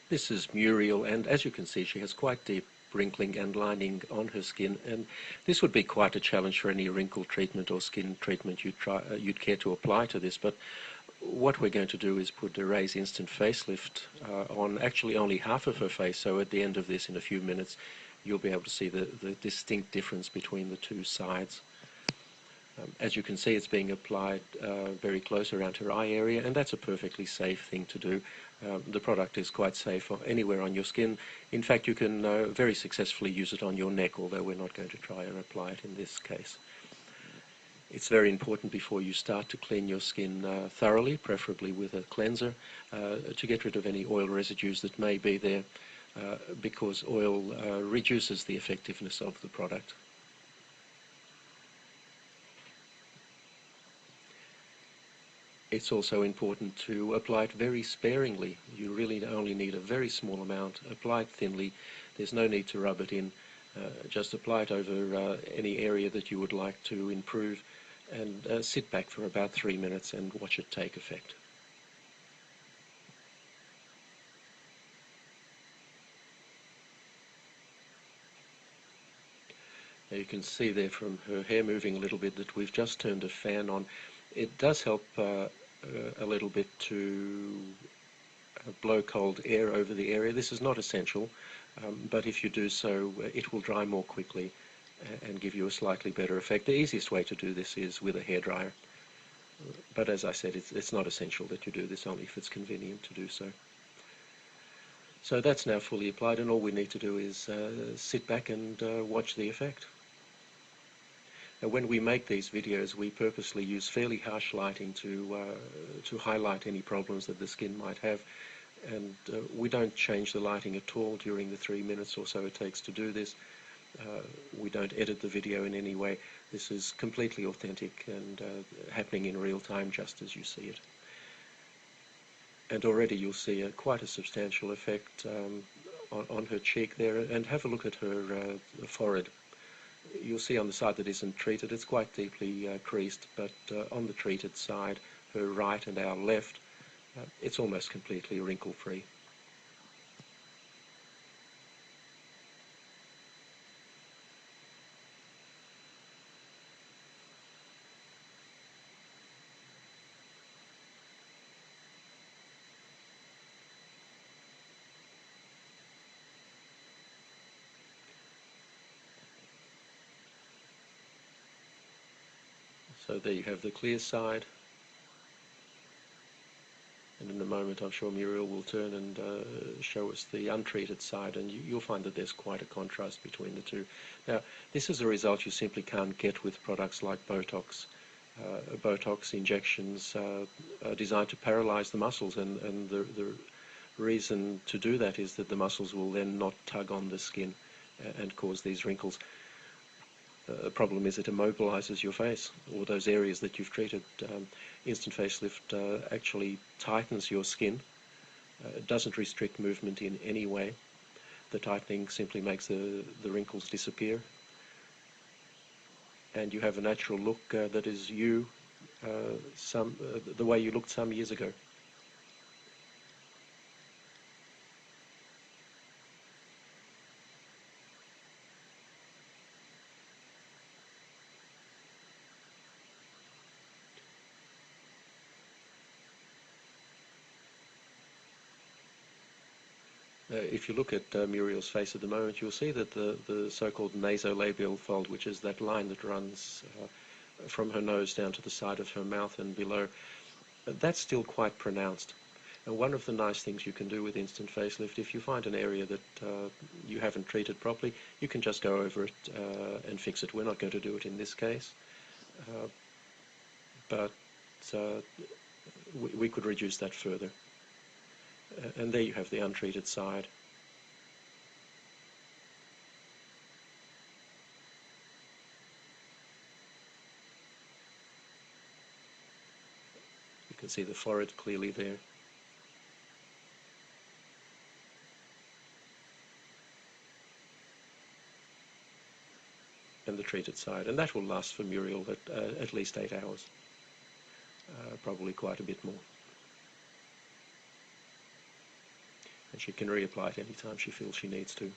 This is Muriel, and as you can see, she has quite deep wrinkling and lining on her skin, and this would be quite a challenge for any wrinkle treatment or skin treatment you'd care to apply to this. But what we're going to do is put a Raise Instant Facelift on actually only half of her face, so at the end of this, in a few minutes, you'll be able to see the distinct difference between the two sides. As you can see, it's being applied very close around her eye area, and that's a perfectly safe thing to do. The product is quite safe anywhere on your skin. In fact, you can very successfully use it on your neck, although we're not going to try and apply it in this case. It's very important before you start to clean your skin thoroughly, preferably with a cleanser, to get rid of any oil residues that may be there, because oil reduces the effectiveness of the product. It's also important to apply it very sparingly. You really only need a very small amount. Apply it thinly. There's no need to rub it in. Just apply it over any area that you would like to improve, and sit back for about 3 minutes and watch it take effect. Now you can see there from her hair moving a little bit that we've just turned a fan on. It does help a little bit to blow cold air over the area. This is not essential, but if you do so, it will dry more quickly and give you a slightly better effect. The easiest way to do this is with a hairdryer, but as I said, it's not essential that you do this, only if it's convenient to do so. So that's now fully applied, and all we need to do is sit back and watch the effect. Now, when we make these videos, we purposely use fairly harsh lighting to highlight any problems that the skin might have, and we don't change the lighting at all during the 3 minutes or so it takes to do this. We don't edit the video in any way. This is completely authentic and happening in real time, just as you see it. And already you'll see quite a substantial effect on her cheek there, and have a look at her forehead. You'll see on the side that isn't treated, it's quite deeply creased, but on the treated side, her right and our left, it's almost completely wrinkle-free. So there you have the clear side, and in a moment I'm sure Muriel will turn and show us the untreated side, and you'll find that there's quite a contrast between the two. Now, this is a result you simply can't get with products like Botox. Botox injections are designed to paralyze the muscles, and the reason to do that is that the muscles will then not tug on the skin and cause these wrinkles. The problem is it immobilizes your face, or those areas that you've treated. Instant Facelift actually tightens your skin. It doesn't restrict movement in any way. The tightening simply makes the wrinkles disappear, and you have a natural look that is you, the way you looked some years ago. If you look at Muriel's face at the moment, you'll see that the so-called nasolabial fold, which is that line that runs from her nose down to the side of her mouth and below, that's still quite pronounced. And one of the nice things you can do with Instant Facelift, if you find an area that you haven't treated properly, you can just go over it and fix it. We're not going to do it in this case, but we could reduce that further. And there you have the untreated side. You can see the forehead clearly there. And the treated side. And that will last for Muriel at least 8 hours. Probably quite a bit more. and she can reapply it anytime she feels she needs to.